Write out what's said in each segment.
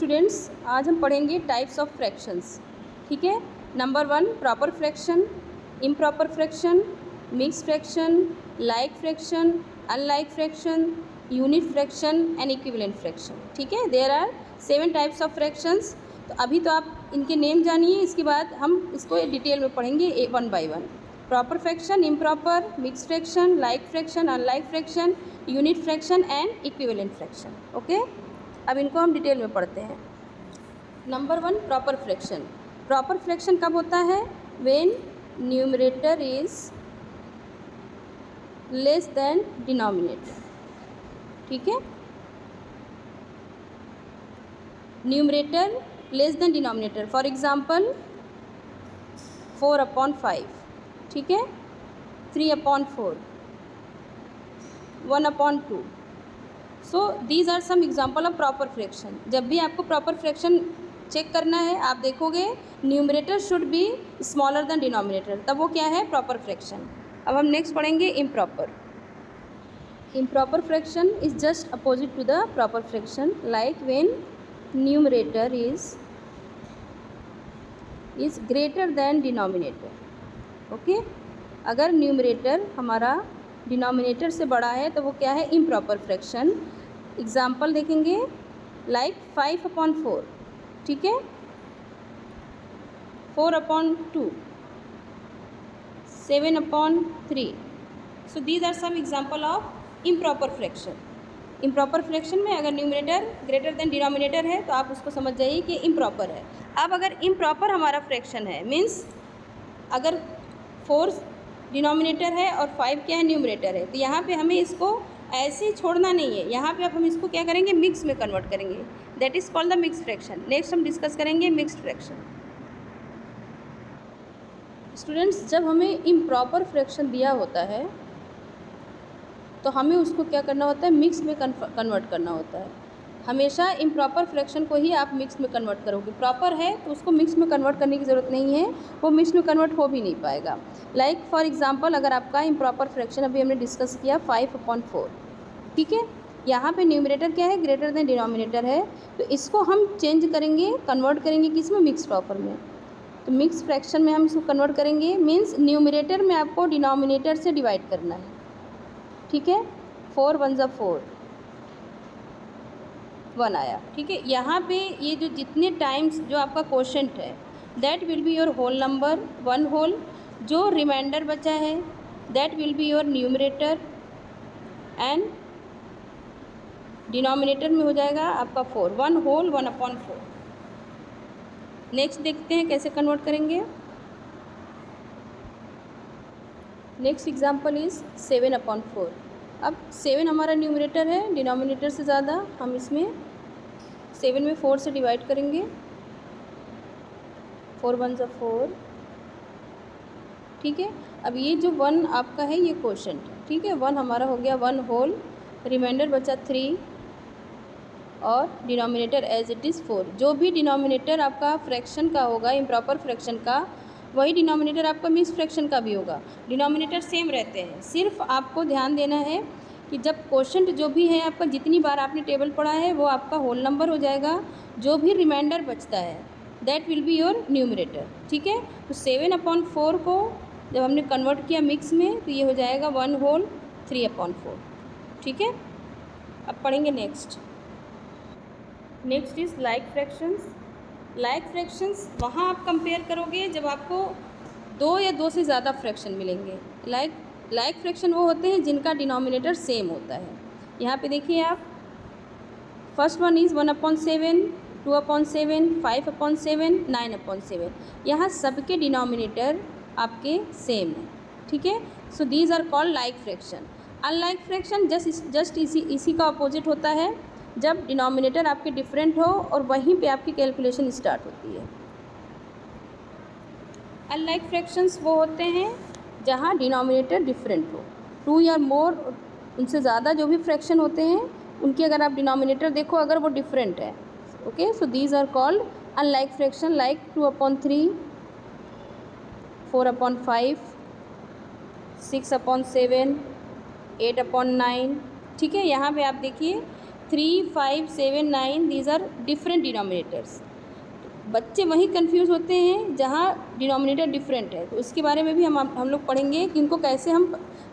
Students, आज हम पढ़ेंगे टाइप्स ऑफ फ्रैक्शंस। ठीक है। Number 1 proper fraction, improper fraction, mix fraction, like fraction, unlike fraction, unit fraction and equivalent fraction. ठीक है। There are 7 types of fractions. तो अभी तो आप इनके नेम जानिए, इसके बाद हम इसको डिटेल में पढ़ेंगे one by one. Proper fraction, improper, mix fraction, like fraction, unlike fraction, unit fraction and equivalent fraction. Okay, अब इनको हम डिटेल में पढ़ते हैं। Number 1 proper fraction. Proper fraction कब होता है? When numerator is less than denominator. ठीक है, numerator less than denominator. For example 4/5, ठीक है, 3/4, 1/2। So these are some example of proper fraction. जब भी आपको प्रॉपर फ्रैक्शन चेक करना है, आप देखोगे numerator should be smaller than denominator, तब वो क्या है? Proper fraction. अब हम नेक्स्ट पढ़ेंगे improper. Improper fraction is just opposite to the proper fraction, like when numerator is greater than denominator. Okay, अगर न्यूमरेटर हमारा डिनोमिनेटर से बड़ा है तो वो क्या है? Improper fraction. एग्जाम्पल देखेंगे लाइक 5/4, ठीक है, 4/2, 7/3। So these are some example of improper fraction. Improper fraction में अगर न्यूमरेटर ग्रेटर देन डिनोमिनेटर है तो आप उसको समझ जाइए कि इम्प्रॉपर है। अब अगर इम्प्रॉपर हमारा फ्रैक्शन है, मीन्स अगर 4 डिनोमिनेटर है और 5 क्या है? न्यूमरेटर है, तो यहाँ पे हमें इसको ऐसे ही छोड़ना नहीं है। यहाँ पे अब हम इसको क्या करेंगे? मिक्स में कन्वर्ट करेंगे। That is called the mix fraction. Next हम डिस्कस करेंगे मिक्स्ड फ्रैक्शन। स्टूडेंट्स, जब हमें इम्प्रॉपर फ्रैक्शन दिया होता है तो हमें उसको क्या करना होता है? मिक्स में कन्वर्ट करना होता है। हमेशा इम्प्रॉपर फ्रैक्शन को ही आप मिक्स में कन्वर्ट करोगे। प्रॉपर है तो उसको मिक्स में कन्वर्ट करने की ज़रूरत नहीं है, वो मिक्स में कन्वर्ट हो भी नहीं पाएगा। लाइक फॉर एग्जांपल, अगर आपका इम्प्रॉपर फ्रैक्शन अभी हमने डिस्कस किया 5/4, ठीक है, यहाँ पे न्यूमरेटर क्या है? ग्रेटर देन डिनोमिनेटर है, तो इसको हम चेंज करेंगे, कन्वर्ट करेंगे किस में? मिक्स प्रॉपर में। तो मिक्स फ्रैक्शन में हम इसको कन्वर्ट करेंगे, मीन्स न्यूमरेटर में आपको डिनोमिनेटर से डिवाइड करना है। ठीक है, 4 1 4, 1 आया। ठीक है, यहाँ पे ये जो जितने टाइम्स जो आपका कोशेंट है, that will be your whole number, 1 whole. जो रिमाइंडर बचा है that will be your numerator and denominator में हो जाएगा आपका 4, 1 होल 1/4। नेक्स्ट देखते हैं कैसे कन्वर्ट करेंगे। Next example is 7/4। अब 7 हमारा न्यूमरेटर है, डिनोमिनेटर से ज़्यादा, हम इसमें 7 में 4 से डिवाइड करेंगे, 4 1 4। ठीक है, अब ये जो 1 आपका है ये कोशेंट है। ठीक है, 1 हमारा हो गया 1 होल, रिमाइंडर बचा 3 और डिनोमिनेटर एज इट इज़ 4। जो भी डिनोमिनेटर आपका फ्रैक्शन का होगा, इम्प्रॉपर फ्रैक्शन का, वही डिनोमिनेटर आपका मिक्स फ्रैक्शन का भी होगा। डिनोमिनेटर सेम रहते हैं, सिर्फ आपको ध्यान देना है कि जब कोशेंट जो भी है आपका, जितनी बार आपने टेबल पढ़ा है वो आपका होल नंबर हो जाएगा। जो भी रिमाइंडर बचता है that will be your numerator. ठीक है, तो 7/4 को जब हमने कन्वर्ट किया मिक्स में तो ये हो जाएगा 1 होल 3/4। ठीक है, अब पढ़ेंगे next. Next is like fractions. Like fractions वहाँ आप कंपेयर करोगे जब आपको 2 या 2 से ज़्यादा फ्रैक्शन मिलेंगे। लाइक फ्रैक्शन वो होते हैं जिनका डिनोमिनेटर सेम होता है। यहाँ पे देखिए आप, फर्स्ट वन इज़ 1/7, 2/7, 5/7, 9/7। यहाँ सबके डिनोमिनेटर आपके सेम है। ठीक है, so these are called like fraction. Unlike fraction just इसी का अपोजिट होता है, जब डिनोमिनेटर आपके डिफरेंट हो और वहीं पे आपकी कैलकुलेशन स्टार्ट होती है। अनलाइक फ्रैक्शंस वो होते हैं जहाँ डिनोमिनेटर डिफरेंट हो, 2 या मोर, उनसे ज़्यादा जो भी फ्रैक्शन होते हैं उनकी अगर आप डिनोमिनेटर देखो अगर वो डिफरेंट है। Okay, so these are called unlike fraction, like 2/3, 4/5, 6/7, 8/9। ठीक है, यहाँ पे आप देखिए 3, 5, 7, 9 दीज आर डिफरेंट डिनोमिनेटर्स। बच्चे वहीं कंफ्यूज होते हैं जहाँ डिनोमिनेटर डिफरेंट है, तो उसके बारे में भी हम लोग पढ़ेंगे कि इनको कैसे हम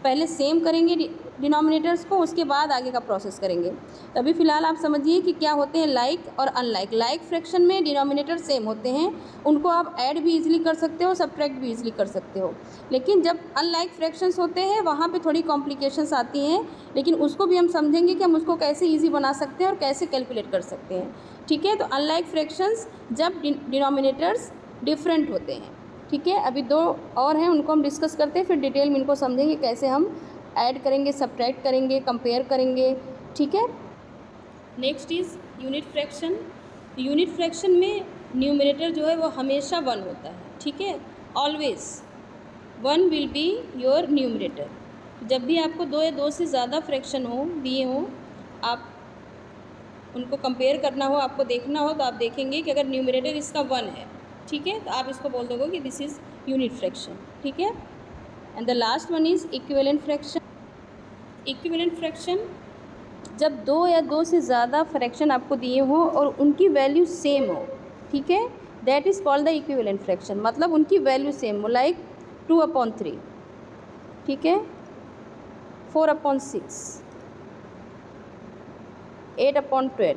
पहले सेम करेंगे डिनोमिनेटर्स को, उसके बाद आगे का प्रोसेस करेंगे। तो अभी फ़िलहाल आप समझिए कि क्या होते हैं लाइक और अनलाइक। लाइक फ्रैक्शन में डिनोमिनेटर सेम होते हैं, उनको आप ऐड भी ईजिली कर सकते हो, सब्ट्रैक्ट भी ईजिली कर सकते हो। लेकिन जब अनलाइक फ्रैक्शंस होते हैं वहाँ पे थोड़ी कॉम्प्लिकेशंस आती हैं, लेकिन उसको भी हम समझेंगे कि हम उसको कैसे ईजी बना सकते हैं और कैसे कैलकुलेट कर सकते हैं। ठीक है, तो अनलाइक फ्रैक्शंस जब डिनोमिनेटर्स डिफरेंट होते हैं। ठीक है, अभी 2 और हैं, उनको हम डिस्कस करते हैं, फिर डिटेल में इनको समझेंगे कैसे हम ऐड करेंगे, सब्ट्रैक्ट करेंगे, कंपेयर करेंगे। ठीक है, next is unit fraction. Unit fraction में न्यूमरेटर जो है वो हमेशा 1 होता है। ठीक है, always 1 will be your numerator. जब भी आपको 2 या 2 से ज़्यादा फ्रैक्शन हो दिए हों, आप उनको कंपेयर करना हो, आपको देखना हो, तो आप देखेंगे कि अगर न्यूमरेटर इसका 1 है, ठीक है, तो आप इसको बोल दोगे कि दिस इज़ यूनिट फ्रैक्शन। ठीक है, and the last one is equivalent fraction. Equivalent fraction जब 2 या 2 से ज़्यादा फ्रैक्शन आपको दिए हों और उनकी वैल्यू सेम हो, ठीक है, that is called the equivalent fraction. मतलब उनकी वैल्यू सेम हो, लाइक 2/3, ठीक है, 4/6, 8/12,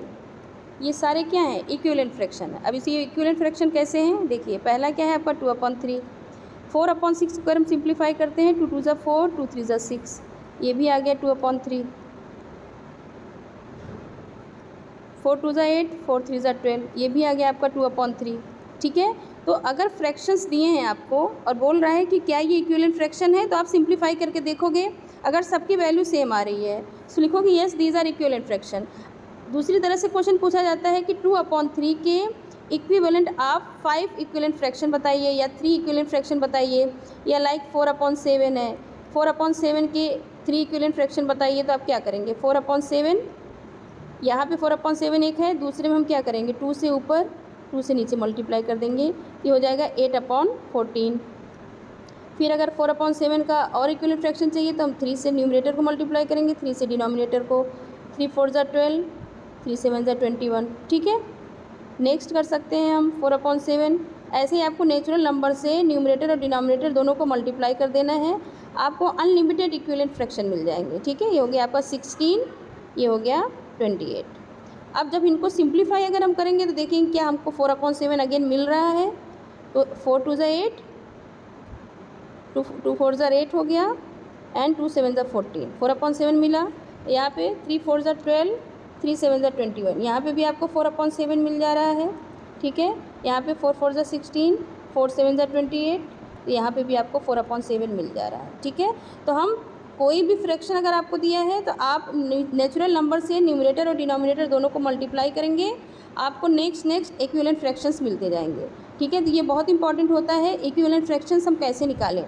ये सारे क्या हैं, इक्विवेलेंट फ्रैक्शन है। अब इसी इक्विवेलेंट फ्रैक्शन कैसे हैं, देखिए पहला क्या है आपका 2/3, 4/6 को अगर हम सिंप्लीफाई करते हैं, 2 2 ज़ा 4, 2 3 ज़ा 6, ये भी आ गया 2/3, 4 2 ज़ा 8, 4 3 ज़ा 12, ये भी आ गया आपका 2/3। ठीक है, तो अगर फ्रैक्शंस दिए हैं आपको और बोल रहा है कि क्या ये इक्विवेलेंट फ्रैक्शन है, तो आप सिंप्लीफाई करके देखोगे, अगर सबकी वैल्यू सेम आ रही है तो लिखोगे yes these are equivalent fraction. दूसरी तरह से क्वेश्चन पूछा जाता है कि 2/3 के इक्विवेलेंट आप 5 इक्विवेलेंट फ्रैक्शन बताइए या 3 इक्विवेलेंट फ्रैक्शन बताइए, या लाइक 4/7 है, 4/7 के 3 इक्विवेलेंट फ्रैक्शन बताइए। तो आप क्या करेंगे, 4/7, यहाँ पे 4/7 एक है, दूसरे में हम क्या करेंगे, 2 से ऊपर 2 से नीचे मल्टीप्लाई कर देंगे, ये हो जाएगा 8/14। फिर अगर 4/7 का और इक्विवेलेंट फ्रैक्शन चाहिए तो हम 3 से न्यूमरेटर को मल्टीप्लाई करेंगे, 3 से डिनोमिनेटर को, 3 4 ज़ा 12, 3 7 ज़ा 21। ठीक है, नेक्स्ट कर सकते हैं हम 4/7। ऐसे ही आपको नेचुरल नंबर से न्यूमरेटर और डिनोमिनेटर दोनों को मल्टीप्लाई कर देना है, आपको अनलिमिटेड इक्विवेलेंट फ्रैक्शन मिल जाएंगे। ठीक है, ये हो गया आपका 16, ये हो गया 28। अब जब इनको सिंप्लीफाई अगर हम करेंगे तो देखेंगे क्या हमको 4/7 अगेन मिल रहा है, तो 4 2 ज़ा 8, 2 4 ज़ा 8 हो गया, एंड 2 7 ज़ा 14, 4/7 मिला। यहाँ पे 3 4 ज़ा 12, 3 7 ज़ा 21, यहाँ पे भी आपको 4/7 मिल जा रहा है। ठीक है, यहाँ पे 4 4 ज़ा 16, 4 7 ज़ा 28, तो यहाँ पे भी आपको 4/7 मिल जा रहा है। ठीक है, तो हम कोई भी फ्रैक्शन अगर आपको दिया है तो आप नेचुरल नंबर से न्यूमरेटर और डिनोमिनेटर दोनों को मल्टीप्लाई करेंगे, आपको नेक्स्ट इक्विवेलेंट फ्रैक्शंस मिलते जाएंगे। ठीक है, तो ये बहुत इंपॉर्टेंट होता है इक्विवेलेंट फ्रैक्शंस हम कैसे निकालें।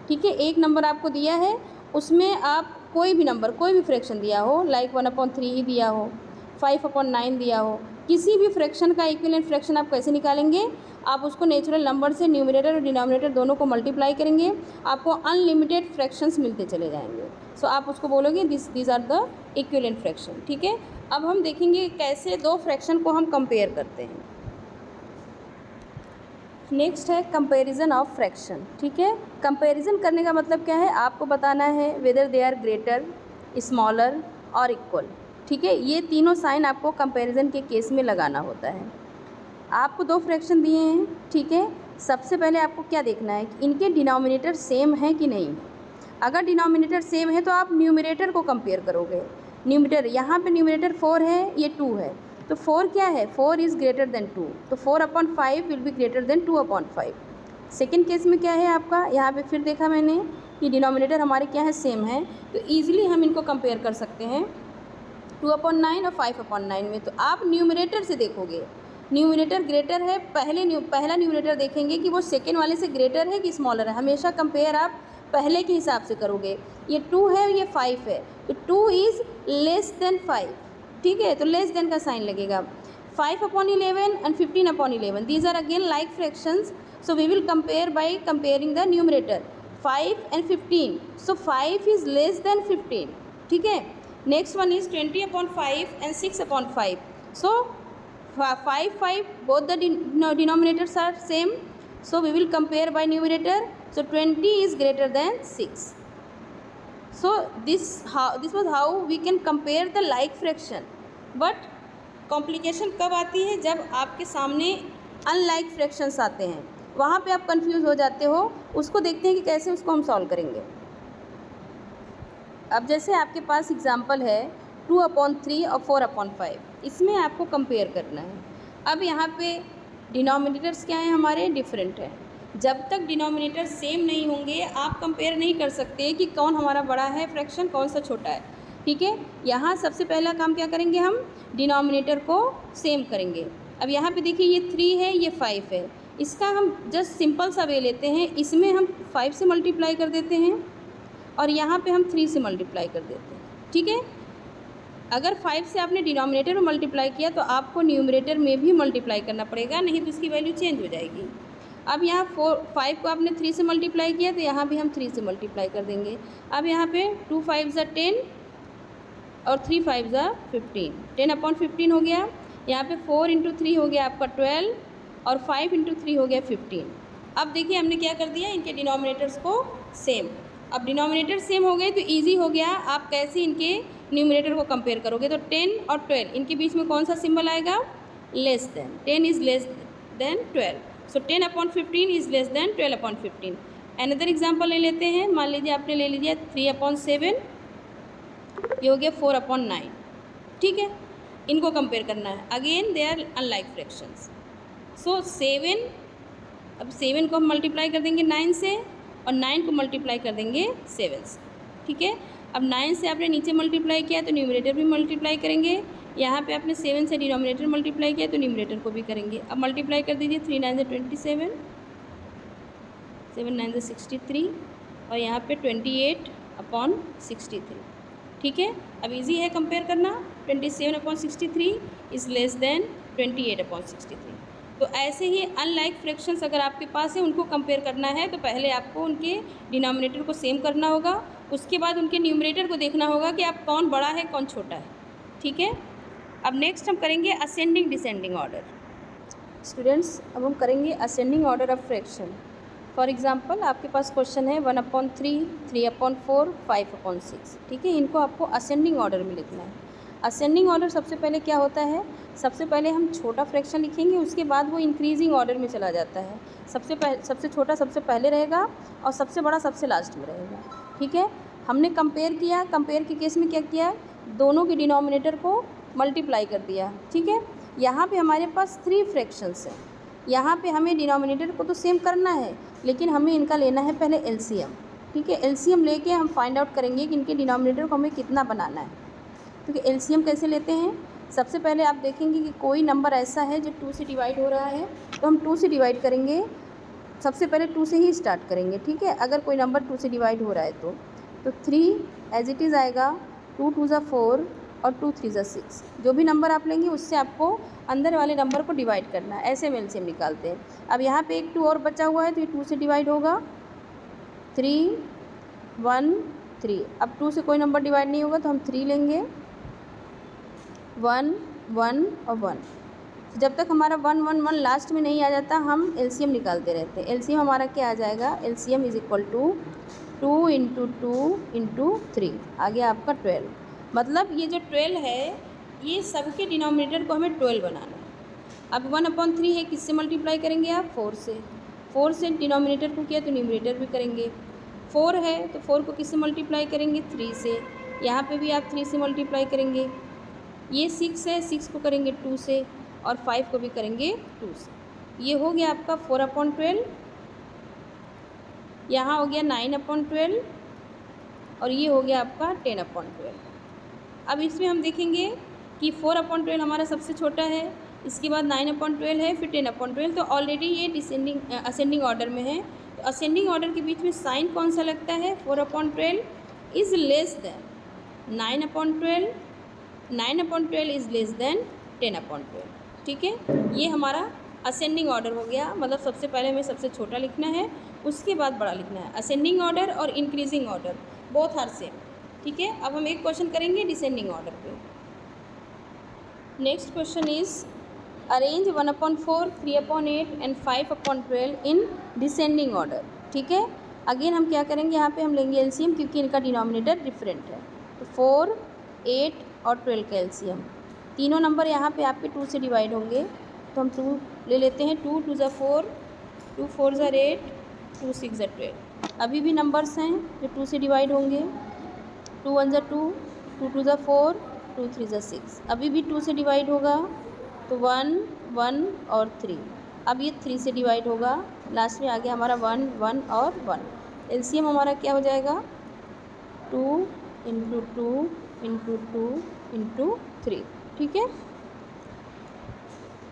ठीक है, एक नंबर आपको दिया है, उसमें आप कोई भी नंबर, कोई भी फ्रैक्शन दिया हो, लाइक 1/3 ही दिया हो, 5/9 दिया हो, किसी भी फ्रैक्शन का इक्विवेलेंट फ्रैक्शन आप कैसे निकालेंगे, आप उसको नेचुरल नंबर से न्यूमरेटर और डिनोमिनेटर दोनों को मल्टीप्लाई करेंगे, आपको अनलिमिटेड फ्रैक्शंस मिलते चले जाएंगे। सो आप उसको बोलोगे these are the equivalent fraction. ठीक है, अब हम देखेंगे कैसे 2 फ्रैक्शन को हम कंपेयर करते हैं। नेक्स्ट है कंपैरिजन ऑफ फ्रैक्शन। ठीक है, कंपैरिजन करने का मतलब क्या है, आपको बताना है whether they are greater, smaller और इक्वल। ठीक है, ये तीनों साइन आपको कंपैरिजन के केस में लगाना होता है। आपको 2 फ्रैक्शन दिए हैं, ठीक है, सबसे पहले आपको क्या देखना है कि इनके डिनोमिनेटर सेम है कि नहीं। अगर डिनोमिनेटर सेम है तो आप न्यूमरेटर को कंपेयर करोगे। न्यूमरेटर यहाँ पे न्यूमरेटर 4 है, ये 2 है, तो 4 क्या है, 4 इज़ ग्रेटर देन 2, तो 4/5 will be greater than 2/5। Second case में क्या है आपका, यहाँ पे फिर देखा मैंने कि डिनोमिनेटर हमारे क्या है, सेम है, तो ईजिली हम इनको कंपेयर कर सकते हैं 2/9 और 5/9 में। तो आप न्यूमरेटर से देखोगे, न्यूमरेटर ग्रेटर है, पहला न्यूमरेटर देखेंगे कि वो सेकेंड वाले से ग्रेटर है कि स्मॉलर है। हमेशा कंपेयर आप पहले के हिसाब से करोगे। ये 2 है, ये 5 है, तो 2 इज़ लेस देन 5। ठीक है, तो लेस देन का साइन लगेगा। 5/11 and 15/11 these are again like fractions, so we will compare by comparing the numerator 5 and 15, so 5 is less than 15। ठीक है, next one is 20/5 and 6/5. So 5 both the denominators are same, so we will compare by numerator. So 20 is greater than 6. So this was how we can compare the like fraction. But complication कब आती है? जब आपके सामने unlike fractions आते हैं, वहाँ पे आप कंफ्यूज हो जाते हो। उसको देखते हैं कि कैसे उसको हम सॉल्व करेंगे। अब जैसे आपके पास एग्जांपल है 2/3 और 4/5, इसमें आपको कंपेयर करना है। अब यहाँ पे डिनोमिनेटर्स क्या हैं हमारे? डिफरेंट है। जब तक डिनोमिनेटर सेम नहीं होंगे आप कंपेयर नहीं कर सकते कि कौन हमारा बड़ा है फ्रैक्शन, कौन सा छोटा है। ठीक है, यहाँ सबसे पहला काम क्या करेंगे? हम डिनोमिनेटर को सेम करेंगे। अब यहाँ पे देखिए ये 3 है, ये 5 है। इसका हम जस्ट सिंपल सा वे लेते हैं, इसमें हम 5 से मल्टीप्लाई कर देते हैं और यहाँ पे हम 3 से मल्टीप्लाई कर देते हैं। ठीक है, अगर 5 से आपने डिनोमिनेटर में मल्टीप्लाई किया तो आपको न्यूमरेटर में भी मल्टीप्लाई करना पड़ेगा, नहीं तो इसकी वैल्यू चेंज हो जाएगी। अब यहाँ 5 को आपने 3 से मल्टीप्लाई किया तो यहाँ भी हम 3 से मल्टीप्लाई कर देंगे। अब यहाँ पे 2 5 ज़ा 10 और 3 5 ज़ा 15, 10/15 हो गया। यहाँ पे 4 × 3 हो गया आपका 12 और 5 × 3 हो गया 15। अब देखिए हमने क्या कर दिया, इनके डिनोमिनेटर्स को सेम। अब डिनोमिनेटर सेम हो गए तो इजी हो गया, आप कैसे इनके न्यूमरेटर को कंपेयर करोगे। तो 10 और 12 इनके बीच में कौन सा सिंबल आएगा? Less than. 10 is less then 12, so 10/15 is less then 12/15। Another example ले लेते हैं। मान लीजिए आपने ले लीजिए 3/7, ये हो गया 4/9। ठीक है, इनको कंपेयर करना है। Again they are unlike fractions. So 7, अब 7 को हम मल्टीप्लाई कर देंगे 9 से और 9 को मल्टीप्लाई कर देंगे 7 से। ठीक है, अब 9 से आपने नीचे मल्टीप्लाई किया तो न्यूमरेटर भी मल्टीप्लाई करेंगे। यहाँ पे आपने 7 से डिनोमिनेटर मल्टीप्लाई किया तो न्यूमरेटर को भी करेंगे। अब मल्टीप्लाई कर दीजिए, 3 9 27, 7 9 63 और यहाँ पे 28/63। ठीक है, अब इजी है कंपेयर करना। 27/63 इज़ लेस देन 28/63। तो ऐसे ही अनलाइक फ्रैक्शंस अगर आपके पास है उनको कंपेयर करना है तो पहले आपको उनके डिनोमिनेटर को सेम करना होगा, उसके बाद उनके न्यूमरेटर को देखना होगा कि आप कौन बड़ा है कौन छोटा है। ठीक है, अब नेक्स्ट हम करेंगे असेंडिंग डिसेंडिंग ऑर्डर। स्टूडेंट्स, अब हम करेंगे ascending order of fraction. For example आपके पास क्वेश्चन है 1/3, 3/4, 5/6। ठीक है, इनको आपको असेंडिंग ऑर्डर में लिखना है। असेंडिंग ऑर्डर सबसे पहले क्या होता है? सबसे पहले हम छोटा फ्रैक्शन लिखेंगे, उसके बाद वो इंक्रीजिंग ऑर्डर में चला जाता है। सबसे छोटा सबसे पहले रहेगा और सबसे बड़ा सबसे लास्ट में रहेगा। ठीक है, हमने कंपेयर किया। कंपेयर के केस में क्या किया? दोनों के डिनोमिनेटर को मल्टीप्लाई कर दिया। ठीक है, यहाँ पे हमारे पास 3 फ्रैक्शंस हैं। यहाँ पे हमें डिनोमिनेटर को तो सेम करना है, लेकिन हमें इनका लेना है पहले एलसीएम। ठीक है, एलसीएम लेके हम फाइंड आउट करेंगे कि इनके डिनोमिनेटर को हमें कितना बनाना है। क्योंकि एलसीएम कैसे लेते हैं? सबसे पहले आप देखेंगे कि कोई नंबर ऐसा है जो 2 से डिवाइड हो रहा है तो हम 2 से डिवाइड करेंगे। सबसे पहले 2 से ही स्टार्ट करेंगे। ठीक है, अगर कोई नंबर 2 से डिवाइड हो रहा है तो 3 एज इट इज़ आएगा, 2 2 ज़ा 4 और 2 3 ज़ा 6। जो भी नंबर आप लेंगे उससे आपको अंदर वाले नंबर को डिवाइड करना है। ऐसे में एलसीएम निकालते हैं। अब यहाँ पे एक 2 और बचा हुआ है तो ये 2 से डिवाइड होगा, 3 1 3। अब 2 से कोई नंबर डिवाइड नहीं होगा तो हम 3 लेंगे, 1 1 और 1। जब तक हमारा 1 1 1 लास्ट में नहीं आ जाता हम एलसीएम निकालते रहते हैं। एलसीएम हमारा क्या आ जाएगा? एलसीएम इज इक्वल टू 2 × 2 × 3, आ गया आपका 12। मतलब ये जो 12 है ये सबके डिनोमिनेटर को हमें 12 बनाना है। अब 1/3 है, किससे मल्टीप्लाई करेंगे आप? 4 से। 4 से डिनोमिनेटर को किया तो न्यूमरेटर भी करेंगे। 4 है तो 4 को किससे मल्टीप्लाई करेंगे? 3 से। यहाँ पे भी आप 3 से मल्टीप्लाई करेंगे। ये 6 है, 6 को करेंगे 2 से और 5 को भी करेंगे 2 से। ये हो गया आपका 4/12। यहाँ हो गया 9/12 और ये हो गया आपका 10/12। अब इसमें हम देखेंगे कि 4/12 हमारा सबसे छोटा है, इसके बाद 9/12 है, फिर 10/12। तो ऑलरेडी ये असेंडिंग ऑर्डर में है। तो असेंडिंग ऑर्डर के बीच में साइन कौन सा लगता है? 4/12 is less then 9/12, 9/12 is less then 10/12। ठीक है, ये हमारा असेंडिंग ऑर्डर हो गया। मतलब सबसे पहले हमें सबसे छोटा लिखना है, उसके बाद बड़ा लिखना है। असेंडिंग ऑर्डर और increasing order both are same. ठीक है। अब हम एक क्वेश्चन करेंगे डिसेंडिंग ऑर्डर पे। Next question is arrange 1/4, 3/8 and 5/12 in descending order. ठीक है। अगेन हम क्या करेंगे, यहाँ पे हम लेंगे एलसीएम क्योंकि इनका डिनोमिनेटर डिफरेंट है। तो 4, 8 और 12 का एलसीएम, तीनों नंबर यहाँ पे आपके 2 से डिवाइड होंगे, तो हम 2 ले लेते हैं। 2 2 ज़ा 4, 2 4 ज़ा 8, 2 6 ज़ा 12। अभी भी नंबर्स हैं जो 2 से डिवाइड होंगे। 2 1 ज़ा 2, 2 2 ज़ा 4, 2 3 ज़ा 6। अभी भी 2 से डिवाइड होगा, तो 1 1 और 3। अब ये 3 से डिवाइड होगा, लास्ट में आ गया हमारा 1 1 और 1। एलसीएम हमारा क्या हो जाएगा, 2 इंटू 2 इंटू 2 इंटू 3। ठीक है।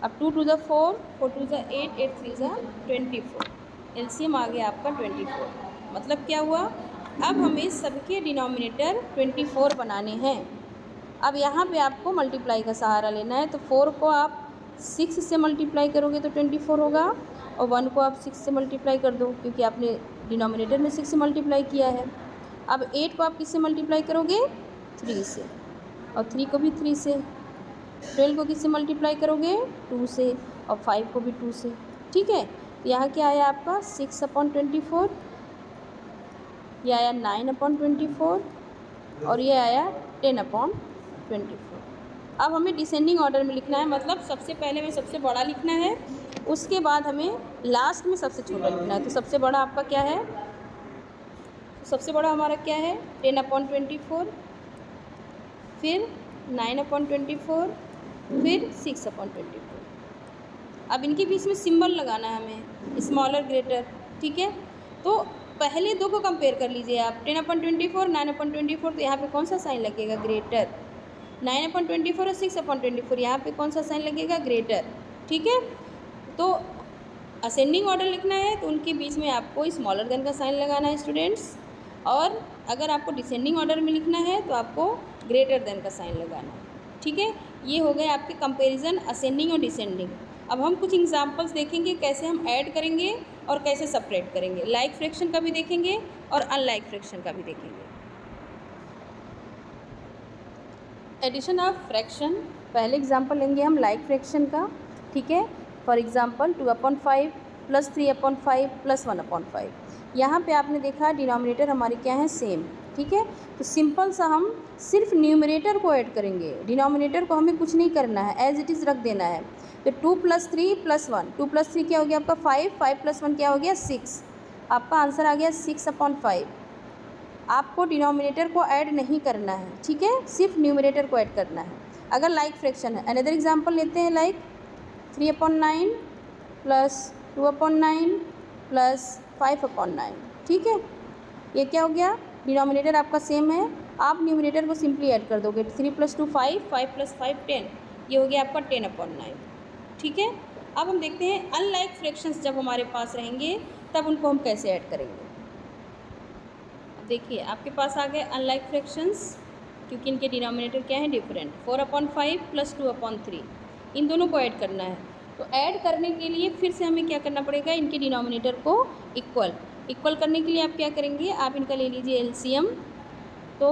अब 2 2 ज़ा 4, 4 2 ज़ा 8, 8 3 ज़ा 24। एलसीएम आ गया आपका 24। मतलब क्या हुआ, अब हमें सबके डिनोमिनेटर 24 बनाने हैं। अब यहाँ पे आपको मल्टीप्लाई का सहारा लेना है। तो 4 को आप 6 से मल्टीप्लाई करोगे तो 24 होगा, और 1 को आप 6 से मल्टीप्लाई कर दो क्योंकि आपने डिनोमिनेटर में 6 से मल्टीप्लाई किया है। अब 8 को आप किससे मल्टीप्लाई करोगे, 3 से, और 3 को भी 3 से। 12 को किससे मल्टीप्लाई करोगे, 2 से, और 5 को भी 2 से। ठीक है। तो यहाँ क्या आया आपका 6/24, ये आया 9/24, और ये आया 10/24। अब हमें डिसेंडिंग ऑर्डर में लिखना है, मतलब सबसे पहले में सबसे बड़ा लिखना है, उसके बाद हमें लास्ट में सबसे छोटा लिखना है। तो सबसे बड़ा आपका क्या है, सबसे बड़ा हमारा क्या है 10/24, फिर 9/24, फिर 6/24। अब इनके बीच में सिंबल लगाना है हमें, स्मॉलर ग्रेटर। ठीक है। तो पहले दो को कंपेयर कर लीजिए आप, 10/24, 9/24। तो यहाँ पे कौन सा साइन लगेगा, ग्रेटर। 9/24 और 6/24, यहाँ पे कौन सा साइन लगेगा, ग्रेटर। ठीक है। तो असेंडिंग ऑर्डर लिखना है तो उनके बीच में आपको स्मॉलर देन का साइन लगाना है स्टूडेंट्स, और अगर आपको डिसेंडिंग ऑर्डर में लिखना है तो आपको ग्रेटर देन का साइन लगाना है। ठीक है। ये हो गए आपके कंपैरिजन असेंडिंग और डिसेंडिंग। अब हम कुछ एग्जांपल्स देखेंगे कैसे हम ऐड करेंगे और कैसे सेपरेट करेंगे। लाइक फ्रैक्शन का भी देखेंगे और अनलाइक फ्रैक्शन का भी देखेंगे। एडिशन ऑफ फ्रैक्शन, पहले एग्जांपल लेंगे हम लाइक फ्रैक्शन का। ठीक है। For example 2/5 plus 3/5 plus 1/5। यहाँ पे आपने देखा डिनोमिनेटर हमारे क्या है, सेम। ठीक है। तो सिंपल सा हम सिर्फ न्यूमरेटर को ऐड करेंगे, डिनोमिनेटर को हमें कुछ नहीं करना है, एज इट इज़ रख देना है। तो 2 + 3 + 1, 2 + 3 क्या हो गया आपका 5, 5 + 1 क्या हो गया 6। आपका आंसर आ गया 6/5। आपको डिनोमिनेटर को ऐड नहीं करना है। ठीक है, सिर्फ न्यूमरेटर को ऐड करना है अगर लाइक फ्रैक्शन है। अनदर एग्जांपल लेते हैं, लाइक 3/9 प्लस 2/9 प्लस 5/9। ठीक है। ये क्या हो गया, डिनोमिनेटर आपका सेम है, आप न्यूमरेटर को सिंपली ऐड कर दोगे। 3 + 2 5, 5 + 5 10, ये हो गया आपका 10/9। ठीक है। अब हम देखते हैं अनलाइक फ्रैक्शंस जब हमारे पास रहेंगे तब उनको हम कैसे ऐड करेंगे। देखिए आपके पास आ गए अनलाइक फ्रैक्शंस, क्योंकि इनके डिनोमिनेटर क्या है, डिफरेंट। 4/5 प्लस 2/3, इन दोनों को ऐड करना है। तो ऐड करने के लिए फिर से हमें क्या करना पड़ेगा, इनके डिनोमिनेटर को इक्वल करने के लिए आप क्या करेंगे, आप इनका ले लीजिए एलसीएम। तो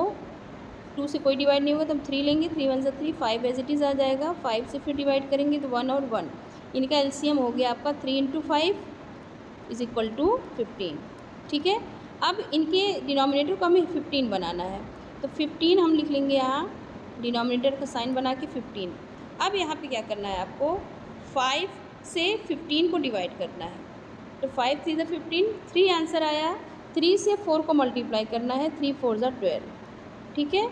2 से कोई डिवाइड नहीं होगा तो हम 3 लेंगे, 3 1 3, 5 एज इट इज़ आ जाएगा। 5 से फिर डिवाइड करेंगे तो 1 और 1, इनका एलसीएम हो गया आपका 3 × 5 = 15। ठीक है। अब इनके डिनोमिनेटर को हमें 15 बनाना है, तो 15 हम लिख लेंगे यहाँ, डिनोमिनेटर का साइन बना के 15। अब यहाँ पे क्या करना है आपको, 5 से 15 को डिवाइड करना है। तो 5 3 = 15, 3 आंसर आया। 3 से 4 को मल्टीप्लाई करना है, 3 4 = 12। ठीक है।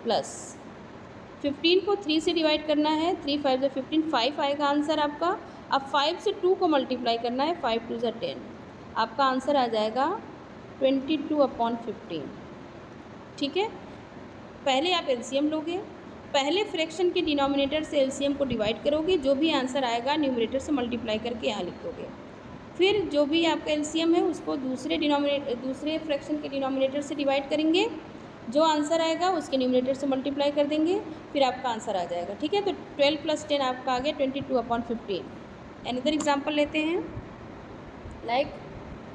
प्लस 15 को 3 से डिवाइड करना है, 3 5 = 15, 5 आएगा आंसर आपका। अब 5 से 2 को मल्टीप्लाई करना है, 5 2 = 10, आपका आंसर आ जाएगा 22/15। ठीक है। पहले आप एलसीएम लोगे, पहले फ्रैक्शन के डिनोमिनेटर से एलसीएम को डिवाइड करोगे, जो भी आंसर आएगा न्यूमरेटर से मल्टीप्लाई करके यहाँ लिख दोगे। फिर जो भी आपका एलसीएम है उसको दूसरे फ्रैक्शन के डिनोमिनेटर से डिवाइड करेंगे, जो आंसर आएगा उसके न्यूमरेटर से मल्टीप्लाई कर देंगे, फिर आपका आंसर आ जाएगा। ठीक है। तो 12 + 10 आपका आ गया 22/15। अनदर एग्जाम्पल लेते हैं, लाइक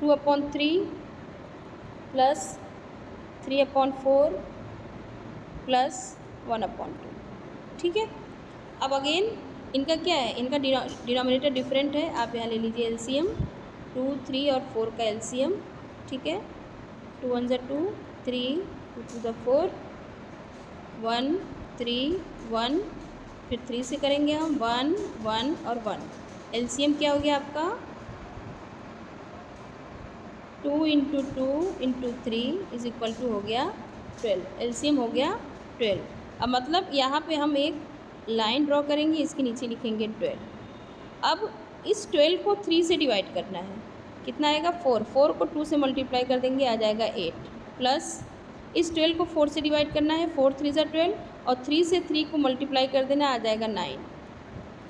2/3 प्लस 3/4 प्लस 1/2, ठीक है। अब अगेन इनका क्या है, इनका डिनोमिनेटर डिफरेंट है। आप यहाँ ले लीजिए एलसीएम, 2, 3 और 4 का एलसीएम, ठीक है। 2 1 ज़ा 2, 3, 2 2 ज़ा 4, 1 3 1, फिर 3 से करेंगे हम 1 1 और 1। एलसीएम क्या हो गया आपका 2 × 2 × 3 इज इक्वल टू हो गया 12। एलसीएम हो गया 12। अब मतलब यहाँ पे हम एक लाइन ड्रॉ करेंगे, इसके नीचे लिखेंगे 12। अब इस 12 को 3 से डिवाइड करना है, कितना आएगा 4। 4 को 2 से मल्टीप्लाई कर देंगे, आ जाएगा 8, प्लस इस 12 को 4 से डिवाइड करना है, 4 3 ज़ा 12, और 3 से 3 को मल्टीप्लाई कर देना, आ जाएगा 9।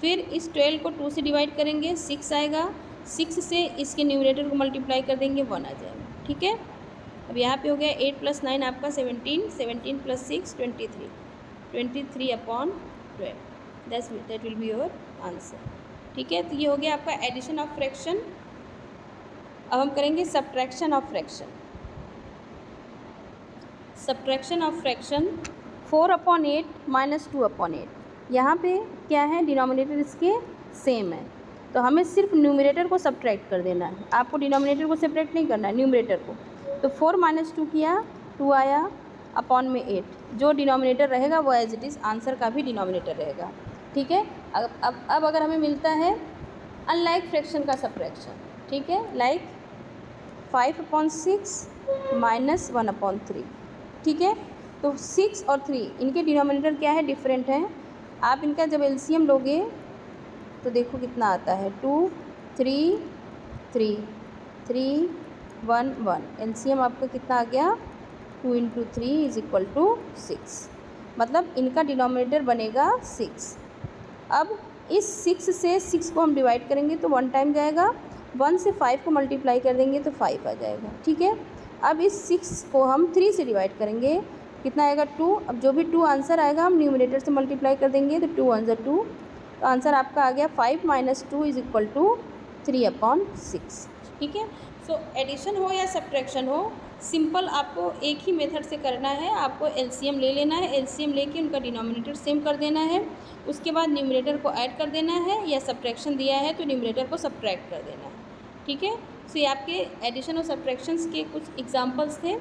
फिर इस 12 को 2 से डिवाइड करेंगे, 6 आएगा, 6 से इसके न्यूमरेटर को मल्टीप्लाई कर देंगे, 1 आ जाएगा, ठीक है। अब यहाँ पे हो गया 8 + 9 आपका 17, 17 + 6 23, 23/12, that will be your answer, ठीक है। तो ये हो गया आपका एडिशन ऑफ फ्रैक्शन। अब हम करेंगे subtraction of fraction. Subtraction of fraction 4/8 - 2/8। यहाँ पे क्या है, डिनोमिनेटर इसके सेम है, तो हमें सिर्फ न्यूमरेटर को सब्ट्रैक्ट कर देना है। आपको डिनोमिनेटर को सब्ट्रैक्ट नहीं करना है, न्यूमरेटर को। तो 4 - 2 किया, 2 आया, अपॉन में 8। जो डिनोमिनेटर रहेगा वो एज इट इज़ आंसर का भी डिनोमिनेटर रहेगा, ठीक है। अब अगर हमें मिलता है अनलाइक फ्रैक्शन का सब्ट्रैक्शन, ठीक है, लाइक 5/6 - 1/3, ठीक है। तो 6 और 3 इनके डिनोमिनेटर क्या है, डिफरेंट है। आप इनका जब एलसीएम लोगे तो देखो कितना आता है, 2 3 3 3 1 1। एलसीएम आपका कितना आ गया, 2 × 3 = 6। मतलब इनका डिनोमिनेटर बनेगा 6। अब इस 6 से 6 को हम डिवाइड करेंगे तो 1 टाइम जाएगा, 1 से 5 को मल्टीप्लाई कर देंगे तो 5 आ जाएगा, ठीक है। अब इस 6 को हम 3 से डिवाइड करेंगे, कितना आएगा 2। अब जो भी 2 आंसर आएगा हम न्यूमरेटर से मल्टीप्लाई कर देंगे, तो 2 1 ज़ा 2, तो आंसर आपका आ गया 5 - 2 = 3/6, ठीक है। सो एडिशन हो या सब्ट्रैक्शन हो, सिंपल आपको एक ही मेथड से करना है। आपको एलसीएम ले लेना है, एलसीएम लेके उनका डिनोमिनेटर सेम कर देना है, उसके बाद न्यूमरेटर को ऐड कर देना है, या सब्ट्रैक्शन दिया है तो न्यूमरेटर को सब्ट्रैक्ट कर देना है, ठीक है। सो ये आपके एडिशन और सब्ट्रैक्शंस के कुछ एग्जांपल्स थे,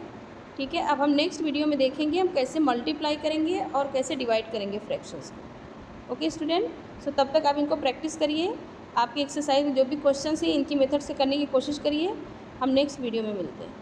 ठीक है। अब हम नेक्स्ट वीडियो में देखेंगे हम कैसे मल्टीप्लाई करेंगे और कैसे डिवाइड करेंगे फ्रैक्शंस को। ओके स्टूडेंट, सो तब तक आप इनको प्रैक्टिस करिए। आपकी एक्सरसाइज में जो भी क्वेश्चन है इनकी मेथड से करने की कोशिश करिए। हम नेक्स्ट वीडियो में मिलते हैं।